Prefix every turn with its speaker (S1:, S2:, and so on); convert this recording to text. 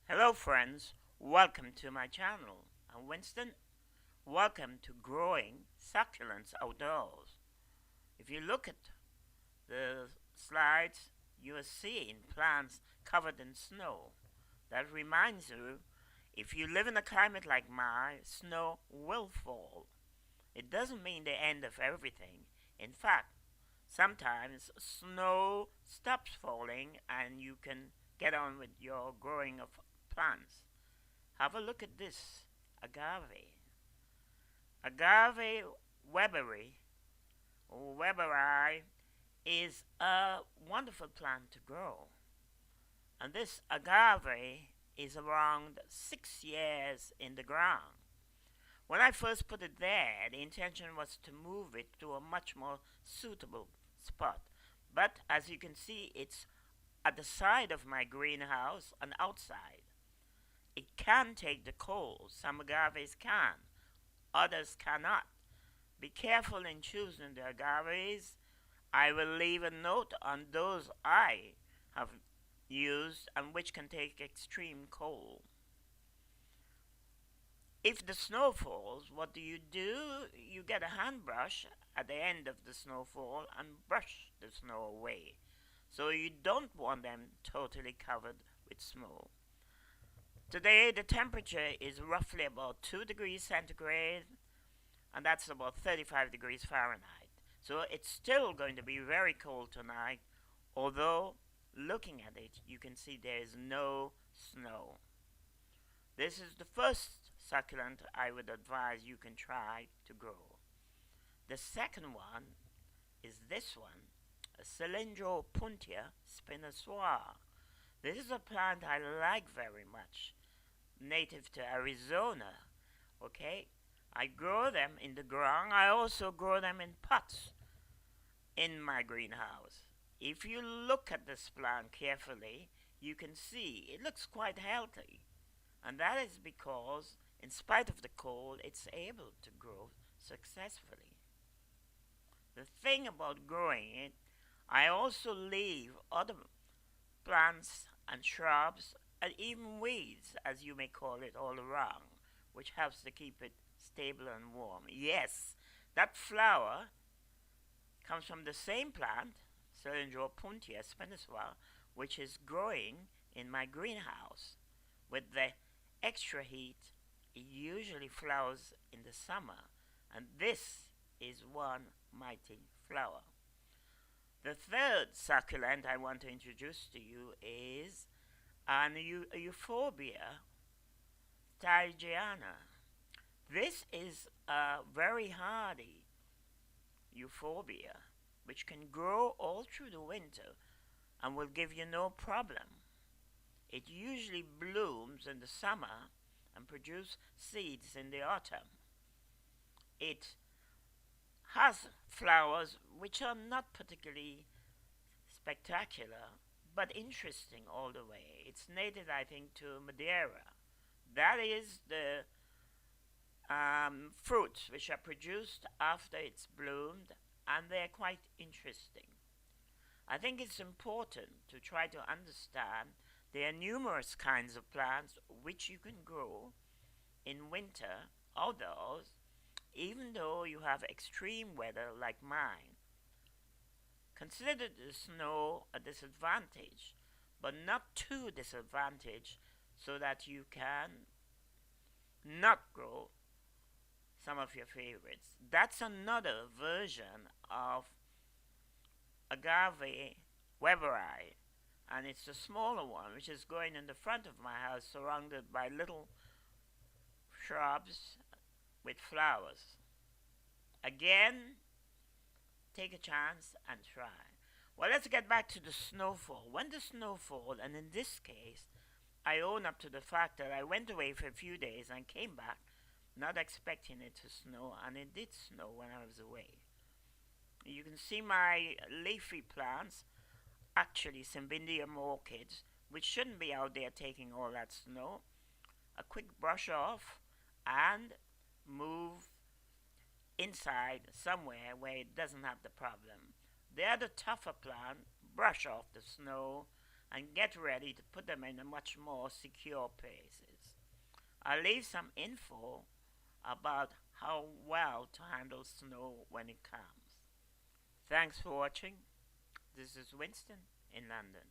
S1: Hello, friends. Welcome to my channel. I'm Winston. Welcome to Growing Succulents Outdoors. If you look at the slides, you are seeing plants covered in snow. That reminds you, if you live in a climate like mine, snow will fall. It doesn't mean the end of everything. In fact, sometimes snow stops falling and you can get on with your growing of plants. Have a look at this agave. Agave weberi or weberi is a wonderful plant to grow. And this agave is around 6 years in the ground. When I first put it there, the intention was to move it to a much more suitable spot. But as you can see, it's at the side of my greenhouse and outside. It can take the cold. Some agaves can, others cannot. Be careful in choosing the agaves. I will leave a note on those I have used and which can take extreme cold. If the snow falls, what do? You get a hand brush at the end of the snowfall and brush the snow away. So you don't want them totally covered with snow. Today the temperature is roughly about 2 degrees centigrade, and that's about 35 degrees Fahrenheit. So it's still going to be very cold tonight, although looking at it you can see there is no snow. This is the first succulent I would advise you can try to grow. The second one is this one, a Cylindropuntia spinosior. This is a plant I like very much, native to Arizona. Okay, I grow them in the ground. I also grow them in pots in my greenhouse. If you look at this plant carefully, you can see it looks quite healthy. And that is because, in spite of the cold, it's able to grow successfully. The thing about growing it, I also leave other plants and shrubs and even weeds, as you may call it, all around, which helps to keep it stable and warm. Yes, that flower comes from the same plant, Cylindropuntia spinosior, which is growing in my greenhouse. With the extra heat, it usually flowers in the summer, and this is one mighty flower. The third succulent I want to introduce to you is an Euphorbia stygiana. This is a very hardy euphorbia which can grow all through the winter and will give you no problem. It usually blooms in the summer and produces seeds in the autumn. It has flowers which are not particularly spectacular but interesting all the way. It's native, I think, to Madeira. That is the fruits which are produced after it's bloomed, and they're quite interesting. I think it's important to try to understand there are numerous kinds of plants which you can grow in winter outdoors, even though you have extreme weather like mine. Consider the snow a disadvantage, but not too disadvantage so that you can not grow some of your favorites. That's another version of Agave weberi, and it's the smaller one which is going in the front of my house surrounded by little shrubs with flowers. Again, take a chance and try. Well, let's get back to the snowfall. When the snowfall, and in this case, I own up to the fact that I went away for a few days and came back not expecting it to snow, and it did snow when I was away. You can see my leafy plants, actually cymbidium orchids, which shouldn't be out there taking all that snow. A quick brush off and move inside somewhere where it doesn't have the problem. The other tougher plant, brush off the snow and get ready to put them in a much more secure places. I'll leave some info about how well to handle snow when it comes. Thanks for watching. This is Winston in London.